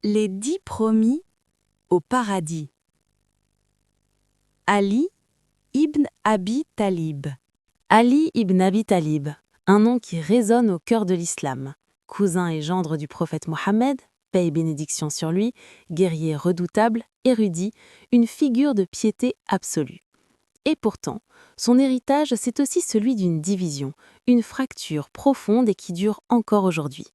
Les 10 promis au paradis. Ali ibn Abi Talib. Ali ibn Abi Talib, un nom qui résonne au cœur de l'islam. Cousin et gendre du prophète Mohammed, paix et bénédiction sur lui, guerrier redoutable, érudit, une figure de piété absolue. Et pourtant, son héritage, c'est aussi celui d'une division, une fracture profonde et qui dure encore aujourd'hui.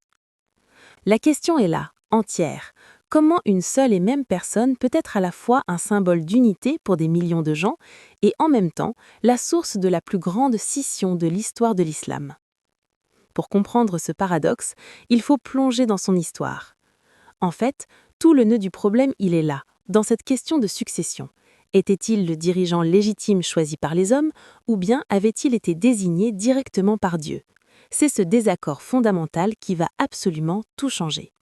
La question est là, entière. Comment une seule et même personne peut être à la fois un symbole d'unité pour des millions de gens et en même temps la source de la plus grande scission de l'histoire de l'islam? Pour comprendre ce paradoxe, il faut plonger dans son histoire. En fait, tout le nœud du problème, il est là, dans cette question de succession. Était-il le dirigeant légitime choisi par les hommes ou bien avait-il été désigné directement par Dieu? C'est ce désaccord fondamental qui va absolument tout changer.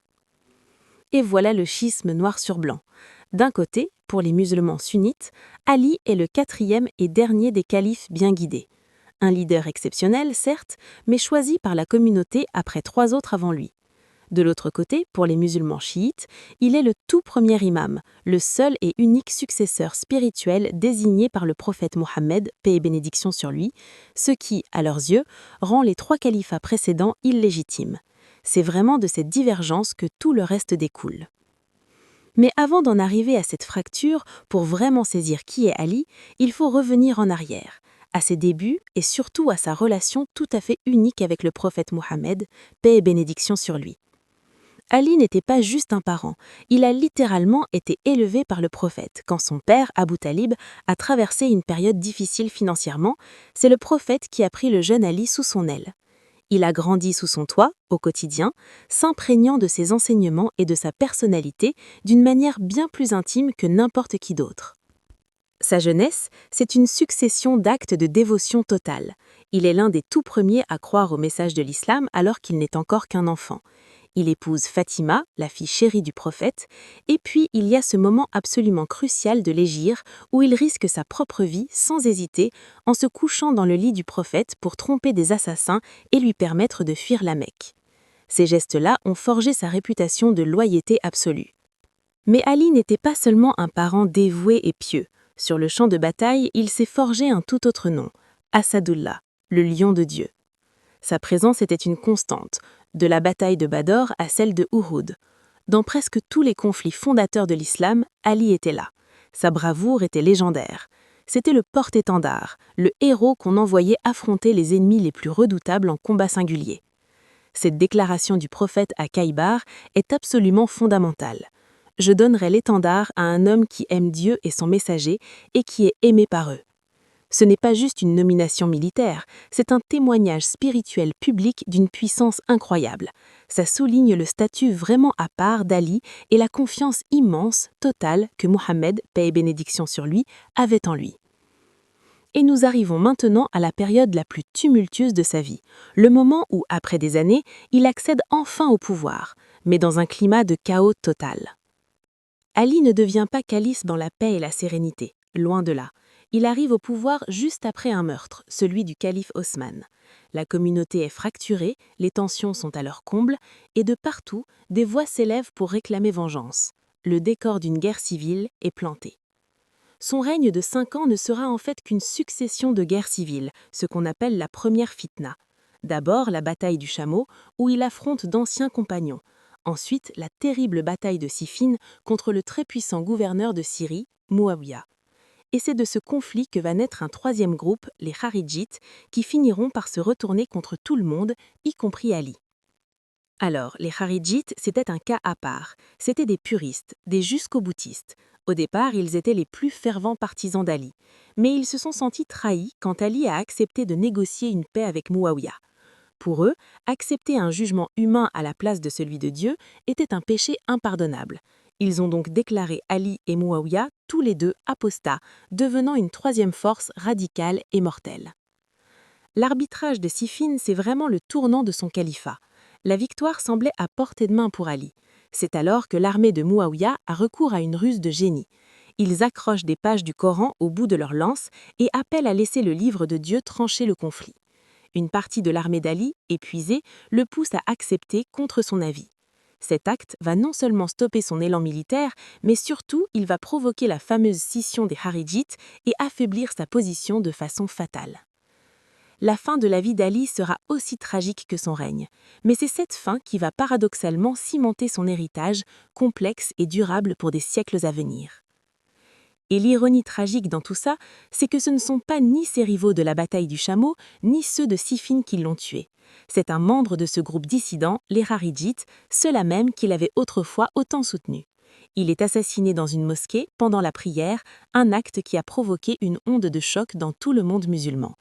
Et voilà le schisme noir sur blanc. D'un côté, pour les musulmans sunnites, Ali est le 4e et dernier des califes bien guidés. Un leader exceptionnel, certes, mais choisi par la communauté après 3 autres avant lui. De l'autre côté, pour les musulmans chiites, il est le tout premier imam, le seul et unique successeur spirituel désigné par le prophète Mohammed, paix et bénédiction sur lui, ce qui, à leurs yeux, rend les 3 califats précédents illégitimes. C'est vraiment de cette divergence que tout le reste découle. Mais avant d'en arriver à cette fracture, pour vraiment saisir qui est Ali, il faut revenir en arrière, à ses débuts et surtout à sa relation tout à fait unique avec le prophète Mohammed, paix et bénédiction sur lui. Ali n'était pas juste un parent, il a littéralement été élevé par le prophète. Quand son père, Abu Talib, a traversé une période difficile financièrement, c'est le prophète qui a pris le jeune Ali sous son aile. Il a grandi sous son toit, au quotidien, s'imprégnant de ses enseignements et de sa personnalité d'une manière bien plus intime que n'importe qui d'autre. Sa jeunesse, c'est une succession d'actes de dévotion totale. Il est l'un des tout premiers à croire au message de l'islam alors qu'il n'est encore qu'un enfant. Il épouse Fatima, la fille chérie du prophète, et puis il y a ce moment absolument crucial de l'hégire où il risque sa propre vie sans hésiter en se couchant dans le lit du prophète pour tromper des assassins et lui permettre de fuir la Mecque. Ces gestes-là ont forgé sa réputation de loyauté absolue. Mais Ali n'était pas seulement un parent dévoué et pieux. Sur le champ de bataille, il s'est forgé un tout autre nom, Asadullah, le lion de Dieu. Sa présence était une constante, de la bataille de Badr à celle de Uhud. Dans presque tous les conflits fondateurs de l'islam, Ali était là. Sa bravoure était légendaire. C'était le porte-étendard, le héros qu'on envoyait affronter les ennemis les plus redoutables en combat singulier. Cette déclaration du prophète à Khaybar est absolument fondamentale. Je donnerai l'étendard à un homme qui aime Dieu et son messager et qui est aimé par eux. Ce n'est pas juste une nomination militaire, c'est un témoignage spirituel public d'une puissance incroyable. Ça souligne le statut vraiment à part d'Ali et la confiance immense, totale, que Mohammed, paix et bénédiction sur lui, avait en lui. Et nous arrivons maintenant à la période la plus tumultueuse de sa vie, le moment où, après des années, il accède enfin au pouvoir, mais dans un climat de chaos total. Ali ne devient pas calife dans la paix et la sérénité, loin de là. Il arrive au pouvoir juste après un meurtre, celui du calife Osman. La communauté est fracturée, les tensions sont à leur comble, et de partout, des voix s'élèvent pour réclamer vengeance. Le décor d'une guerre civile est planté. Son règne de 5 ans ne sera en fait qu'une succession de guerres civiles, ce qu'on appelle la première fitna. D'abord la bataille du chameau, où il affronte d'anciens compagnons. Ensuite, la terrible bataille de Siffin contre le très puissant gouverneur de Syrie, Muawiyah. Et c'est de ce conflit que va naître un 3e groupe, les Kharidjites, qui finiront par se retourner contre tout le monde, y compris Ali. Alors, les Kharidjites, c'était un cas à part. C'étaient des puristes, des jusqu'au-boutistes. Au départ, ils étaient les plus fervents partisans d'Ali. Mais ils se sont sentis trahis quand Ali a accepté de négocier une paix avec Muawiyah. Pour eux, accepter un jugement humain à la place de celui de Dieu était un péché impardonnable. Ils ont donc déclaré Ali et Muawiyah tous les deux apostats, devenant une 3e force radicale et mortelle. L'arbitrage de Siffin, c'est vraiment le tournant de son califat. La victoire semblait à portée de main pour Ali. C'est alors que l'armée de Muawiyah a recours à une ruse de génie. Ils accrochent des pages du Coran au bout de leurs lances et appellent à laisser le livre de Dieu trancher le conflit. Une partie de l'armée d'Ali, épuisée, le pousse à accepter contre son avis. Cet acte va non seulement stopper son élan militaire, mais surtout il va provoquer la fameuse scission des Haridjites et affaiblir sa position de façon fatale. La fin de la vie d'Ali sera aussi tragique que son règne, mais c'est cette fin qui va paradoxalement cimenter son héritage, complexe et durable pour des siècles à venir. Et l'ironie tragique dans tout ça, c'est que ce ne sont pas ni ses rivaux de la bataille du chameau, ni ceux de Siffin qui l'ont tué. C'est un membre de ce groupe dissident, les Haridjites, ceux-là même qu'il avait autrefois autant soutenu. Il est assassiné dans une mosquée pendant la prière, un acte qui a provoqué une onde de choc dans tout le monde musulman.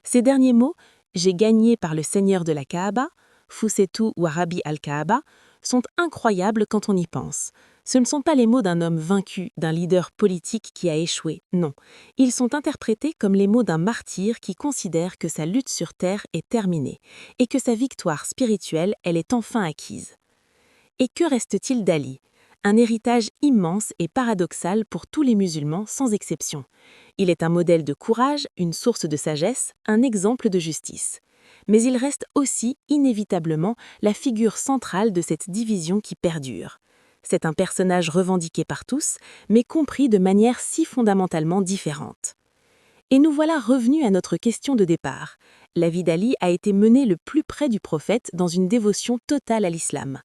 Ces derniers mots, « j'ai gagné par le Seigneur de la Kaaba », Fusetu ou Arabi al-Kaaba, sont incroyables quand on y pense. Ce ne sont pas les mots d'un homme vaincu, d'un leader politique qui a échoué, non. Ils sont interprétés comme les mots d'un martyr qui considère que sa lutte sur terre est terminée et que sa victoire spirituelle, elle est enfin acquise. Et que reste-t-il d'Ali ? Un héritage immense et paradoxal pour tous les musulmans sans exception. Il est un modèle de courage, une source de sagesse, un exemple de justice. Mais il reste aussi, inévitablement, la figure centrale de cette division qui perdure. C'est un personnage revendiqué par tous, mais compris de manière si fondamentalement différente. Et nous voilà revenus à notre question de départ. La vie d'Ali a été menée le plus près du prophète dans une dévotion totale à l'islam.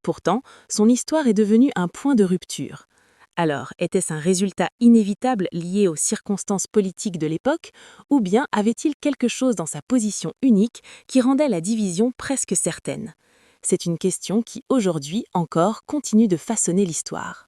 Pourtant, son histoire est devenue un point de rupture. Alors, était-ce un résultat inévitable lié aux circonstances politiques de l'époque, ou bien avait-il quelque chose dans sa position unique qui rendait la division presque certaine ? C'est une question qui, aujourd'hui encore, continue de façonner l'histoire.